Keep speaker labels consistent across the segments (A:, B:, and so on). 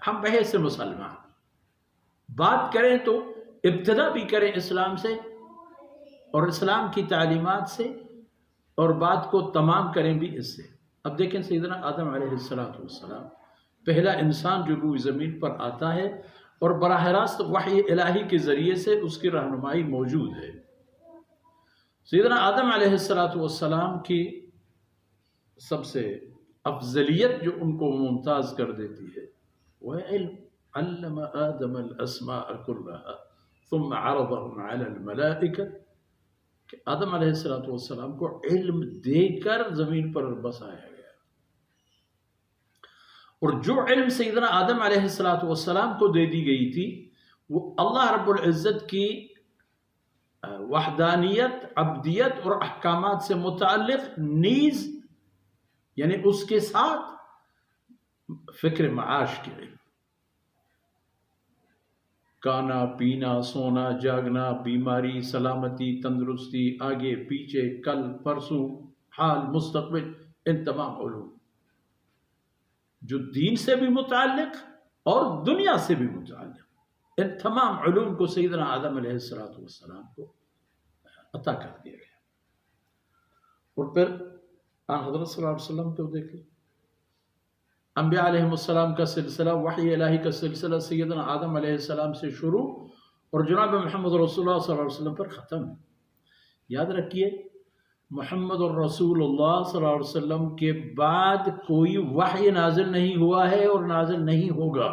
A: ہم بحیث مسلمان بات کریں تو ابتدا بھی کریں اسلام سے اور اسلام کی تعلیمات سے، اور بات کو تمام کریں بھی اس سے۔ اب دیکھیں سیدنا آدم علیہ السلام پہلا انسان جو روئے زمین پر آتا ہے، اور براہ راست وحی الہی کے ذریعے سے اس کی رہنمائی موجود ہے۔ سیدنا آدم علیہ السلام کی سب سے افضلیت جو ان کو ممتاز کر دیتی ہے وہ علم۔ علم آدم الاسماء كلها ثم عرضهم على الملائکہ، کہ آدم علیہ السلام کو علم دے کر زمین پر بسایا گیا، اور جو علم سیدنا آدم علیہ السلام کو دے دی گئی تھی وہ اللہ رب العزت کی وحدانیت، عبدیت اور احکامات سے متعلق نیز، یعنی اس کے ساتھ فکر معاش کے علم، کھانا پینا، سونا جاگنا، بیماری، سلامتی، تندرستی، آگے پیچھے، کل پرسوں، حال مستقبل، ان تمام علوم جو دین سے بھی متعلق اور دنیا سے بھی متعلق، ان تمام علوم کو سیدنا آدم علیہ السلام کو عطا کر دیا گیا۔ اور پھر حضرت صلی اللہ علیہ وسلم کو دیکھیں، انبیاء علیہ السلام کا سلسلہ، وحی الہی کا سلسلہ سیدنا آدم علیہ السلام سے شروع اور جناب محمد رسول اللہ صلی اللہ علیہ وسلم پر ختم ہے۔ یاد رکھیے محمد الرسول اللہ صلی اللہ علیہ وسلم کے بعد کوئی وحی نازل نہیں ہوا ہے اور نازل نہیں ہوگا۔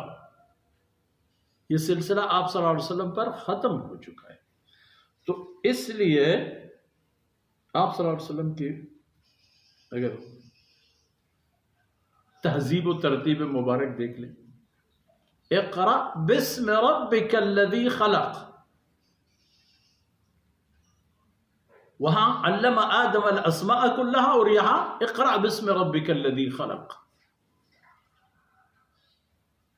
A: یہ سلسلہ آپ صلی اللہ علیہ وسلم پر ختم ہو چکا ہے۔ تو اس لیے آپ صلی اللہ علیہ وسلم کی اگر تہذیب و ترتیب مبارک دیکھ لیں، اقرأ بسم ربک الذی خلق، وہاں علم آدم الاسماء کلها، اور یہاں اقرأ بسم ربک الذی خلق۔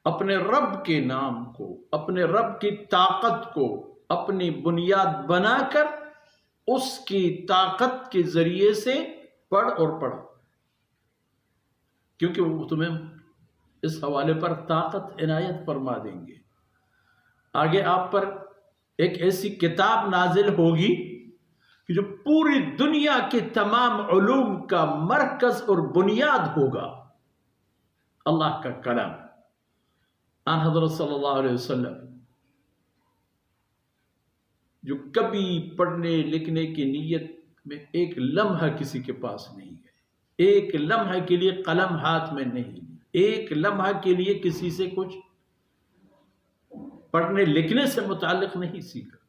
A: اپنے رب کے نام کو، اپنے رب کی طاقت کو اپنی بنیاد بنا کر اس کی طاقت کے ذریعے سے پڑھ اور پڑھ، کیونکہ وہ تمہیں اس حوالے پر طاقت عنایت فرما دیں گے۔ آگے آپ پر ایک ایسی کتاب نازل ہوگی کہ جو پوری دنیا کے تمام علوم کا مرکز اور بنیاد ہوگا، اللہ کا کلام۔ آن حضرت صلی اللہ علیہ وسلم جو کبھی پڑھنے لکھنے کی نیت میں ایک لمحہ کسی کے پاس نہیں ہے، ایک لمحہ کے لیے قلم ہاتھ میں نہیں، ایک لمحہ کے لیے کسی سے کچھ پڑھنے لکھنے سے متعلق نہیں سیکھا،